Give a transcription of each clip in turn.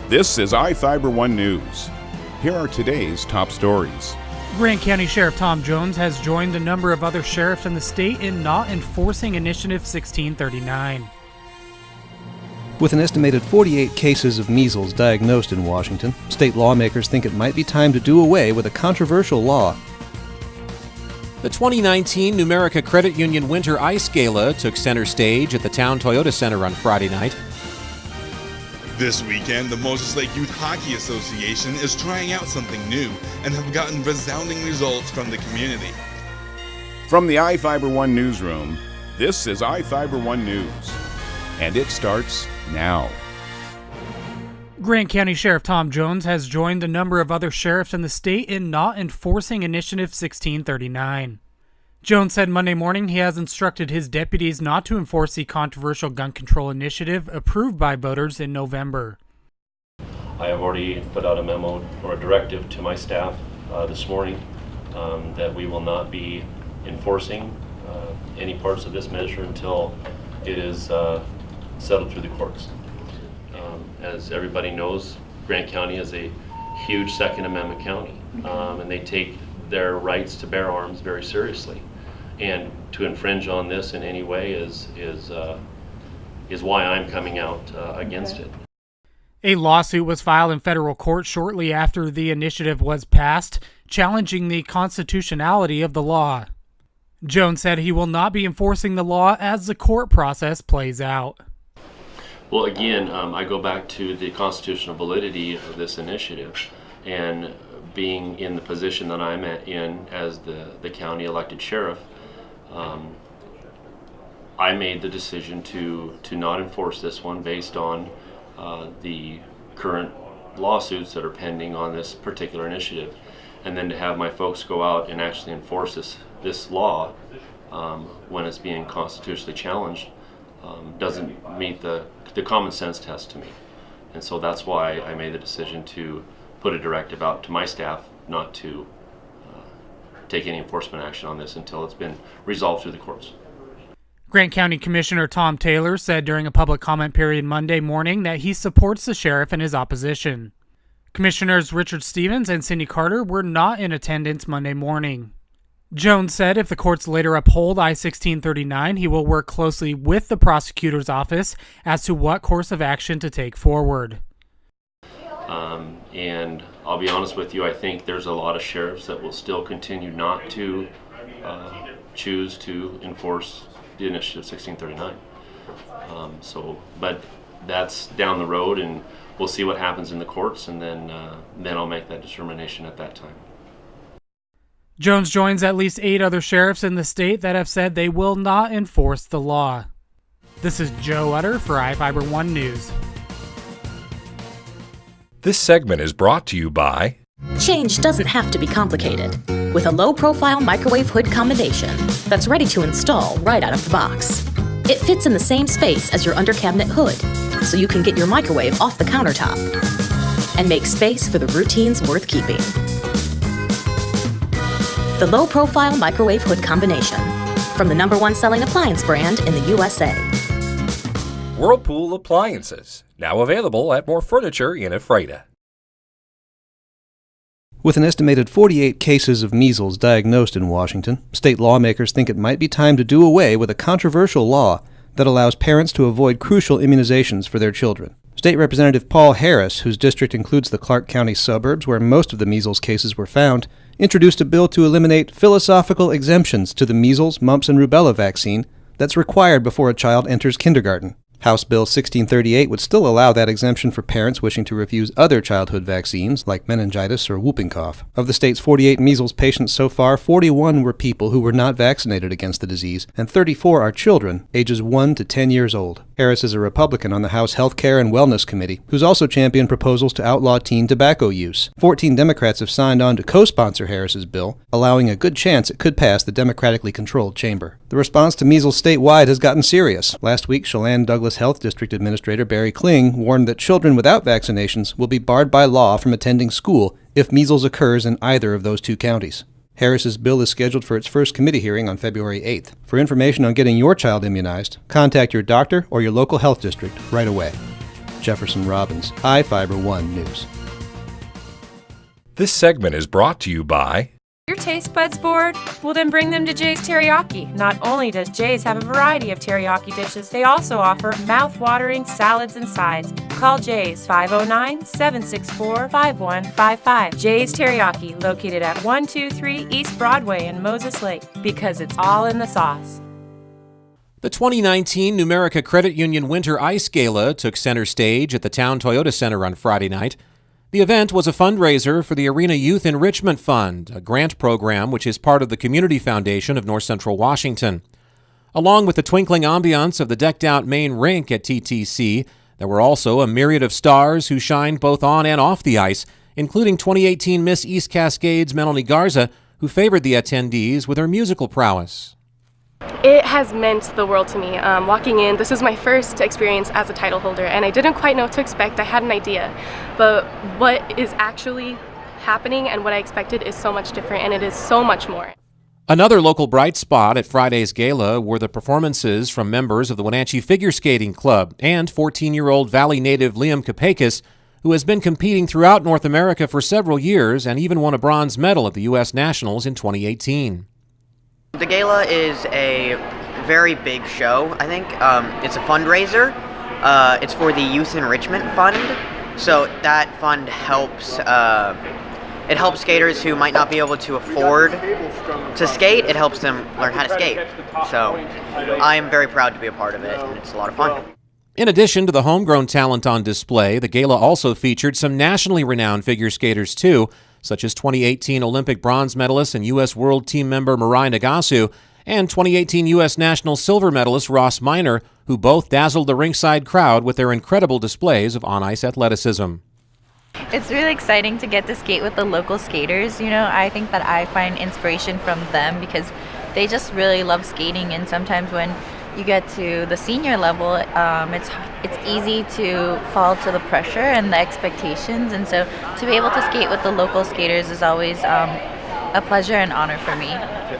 This is iFIBER 1 News. Here are today's top stories. Grant County Sheriff Tom Jones has joined a number of other sheriffs in the state in not enforcing Initiative 1639. With an estimated 48 cases of measles diagnosed in Washington, state lawmakers think it might be time to do away with a controversial law. The 2019 Numerica Credit Union Winter Ice Gala took center stage at the Town Toyota Center on Friday night. This weekend, the Moses Lake Youth Hockey Association is trying out something new and have gotten resounding results from the community. From the iFIBER 1 newsroom, this is iFIBER 1 News. And it starts now. Grant County Sheriff Tom Jones has joined a number of other sheriffs in the state in not enforcing Initiative 1639. Jones said Monday morning he has instructed his deputies not to enforce the controversial gun control initiative approved by voters in November. I have already put out a memo or a directive to my staff this morning that we will not be enforcing any parts of this measure until it is settled through the courts. As everybody knows, Grant County is a huge Second Amendment county, and they take their rights to bear arms very seriously. And to infringe on this in any way is why I'm coming out against it. A lawsuit was filed in federal court shortly after the initiative was passed, challenging the constitutionality of the law. Jones said he will not be enforcing the law as the court process plays out. Well, again, I go back to the constitutional validity of this initiative, and being in the position that I'm in as the county elected sheriff, I made the decision to not enforce this one based on the current lawsuits that are pending on this particular initiative, and then to have my folks go out and actually enforce this law when it's being constitutionally challenged doesn't meet the common sense test to me. And so that's why I made the decision to put a directive out to my staff not to take any enforcement action on this until it's been resolved through the courts. Grant County Commissioner Tom Taylor said during a public comment period Monday morning that he supports the sheriff in his opposition. Commissioners Richard Stevens and Cindy Carter were not in attendance Monday morning. Jones said if the courts later uphold I-1639, he will work closely with the prosecutor's office as to what course of action to take forward. And I'll be honest with you, I think there's a lot of sheriffs that will still continue not to choose to enforce the Initiative 1639. But that's down the road, and we'll see what happens in the courts, and then I'll make that determination at that time. Jones joins at least 8 other sheriffs in the state that have said they will not enforce the law. This is Joe Utter for iFIBER 1 News. This segment is brought to you by... Change doesn't have to be complicated. With a low-profile microwave hood combination that's ready to install right out of the box. It fits in the same space as your under-cabinet hood, so you can get your microwave off the countertop and make space for the routines worth keeping. The low-profile microwave hood combination from the #1 selling appliance brand in the USA. Whirlpool Appliances, now available at more furniture in Ephrata. With an estimated 48 cases of measles diagnosed in Washington, state lawmakers think it might be time to do away with a controversial law that allows parents to avoid crucial immunizations for their children. State Representative Paul Harris, whose district includes the Clark County suburbs where most of the measles cases were found, introduced a bill to eliminate philosophical exemptions to the measles, mumps, and rubella vaccine that's required before a child enters kindergarten. House Bill 1638 would still allow that exemption for parents wishing to refuse other childhood vaccines, like meningitis or whooping cough. Of the state's 48 measles patients so far, 41 were people who were not vaccinated against the disease, and 34 are children, ages 1 to 10 years old. Harris is a Republican on the House Health Care and Wellness Committee, who's also championed proposals to outlaw teen tobacco use. 14 Democrats have signed on to co-sponsor Harris's bill, allowing a good chance it could pass the democratically controlled chamber. The response to measles statewide has gotten serious. Last week, Chelan Douglas Health District Administrator Barry Kling warned that children without vaccinations will be barred by law from attending school if measles occurs in either of those two counties. Harris's bill is scheduled for its first committee hearing on February 8th. For information on getting your child immunized, contact your doctor or your local health district right away. Jefferson Robbins, iFIBER 1 News. This segment is brought to you by Your taste buds bored? Well, then bring them to Jay's Teriyaki. Not only does Jay's have a variety of teriyaki dishes, they also offer mouth-watering salads and sides. Call Jay's 509-764-5155. Jay's Teriyaki, located at 123 East Broadway in Moses Lake, because it's all in the sauce. The 2019 Numerica Credit Union Winter Ice Gala took center stage at the Town Toyota Center on Friday night. The event was a fundraiser for the Arena Youth Enrichment Fund, a grant program which is part of the Community Foundation of North Central Washington. Along with the twinkling ambiance of the decked-out main rink at TTC, there were also a myriad of stars who shined both on and off the ice, including 2018 Miss East Cascades Melanie Garza, who favored the attendees with her musical prowess. It has meant the world to me. Walking in, this was my first experience as a title holder, and I didn't quite know what to expect. I had an idea, but what is actually happening and what I expected is so much different, and it is so much more. Another local bright spot at Friday's gala were the performances from members of the Wenatchee Figure Skating Club and 14-year-old Valley native Liam Kapakis, who has been competing throughout North America for several years and even won a bronze medal at the U.S. Nationals in 2018. The gala is a very big show, I think. It's a fundraiser. It's for the Youth Enrichment Fund. So that fund helps skaters who might not be able to afford to skate. It helps them learn how to skate. So I am very proud to be a part of it, and it's a lot of fun. In addition to the homegrown talent on display, the gala also featured some nationally renowned figure skaters too, such as 2018 Olympic bronze medalist and U.S. World Team member Mirai Nagasu and 2018 U.S. National silver medalist Ross Minor, who both dazzled the rinkside crowd with their incredible displays of on-ice athleticism. It's really exciting to get to skate with the local skaters. I think that I find inspiration from them because they just really love skating, and sometimes when you get to the senior level, it's easy to fall to the pressure and the expectations, and so to be able to skate with the local skaters is always a pleasure and honor for me.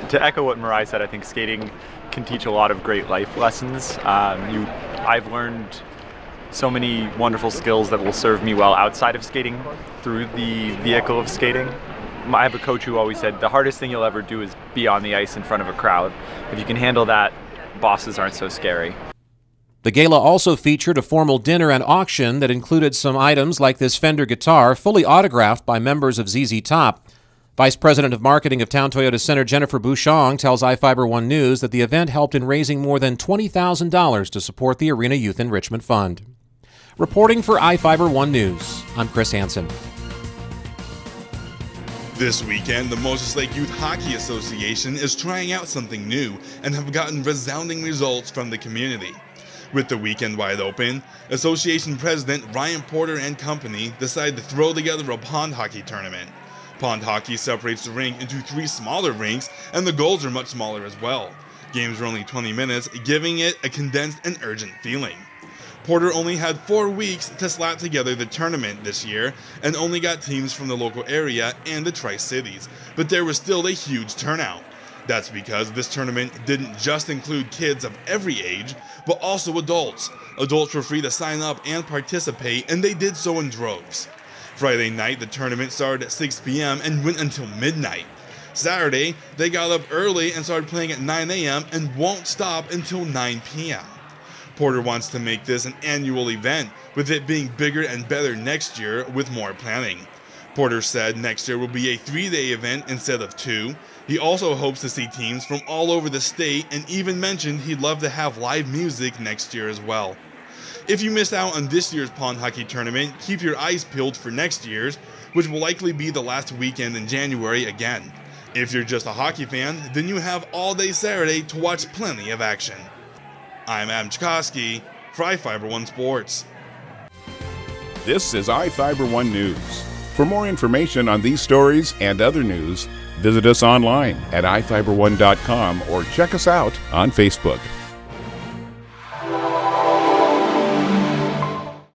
To echo what Mirai said, I think skating can teach a lot of great life lessons. I've learned so many wonderful skills that will serve me well outside of skating through the vehicle of skating. I have a coach who always said the hardest thing you'll ever do is be on the ice in front of a crowd. If you can handle that, bosses aren't so scary. The gala also featured a formal dinner and auction that included some items like this Fender guitar, fully autographed by members of ZZ Top. Vice President of Marketing of Town Toyota Center Jennifer Bouchon tells iFIBER 1 News that the event helped in raising more than $20,000 to support the Arena Youth Enrichment Fund. Reporting for iFIBER 1 News, I'm Chris Hansen. This weekend, the Moses Lake Youth Hockey Association is trying out something new and have gotten resounding results from the community. With the weekend wide open, Association President Ryan Porter and company decided to throw together a pond hockey tournament. Pond hockey separates the rink into 3 smaller rinks, and the goals are much smaller as well. Games are only 20 minutes, giving it a condensed and urgent feeling. Porter only had 4 weeks to slap together the tournament this year and only got teams from the local area and the Tri-Cities, but there was still a huge turnout. That's because this tournament didn't just include kids of every age, but also adults. Adults were free to sign up and participate, and they did so in droves. Friday night, the tournament started at 6 p.m. and went until midnight. Saturday, they got up early and started playing at 9 a.m. and won't stop until 9 p.m. Porter wants to make this an annual event, with it being bigger and better next year with more planning. Porter said next year will be a 3-day event instead of 2. He also hopes to see teams from all over the state and even mentioned he'd love to have live music next year as well. If you missed out on this year's pond hockey tournament, keep your eyes peeled for next year's, which will likely be the last weekend in January again. If you're just a hockey fan, then you have all day Saturday to watch plenty of action. I'm Adam Chikoski for iFIBER 1 Sports. This is iFIBER 1 News. For more information on these stories and other news, visit us online at iFiber1.com or check us out on Facebook.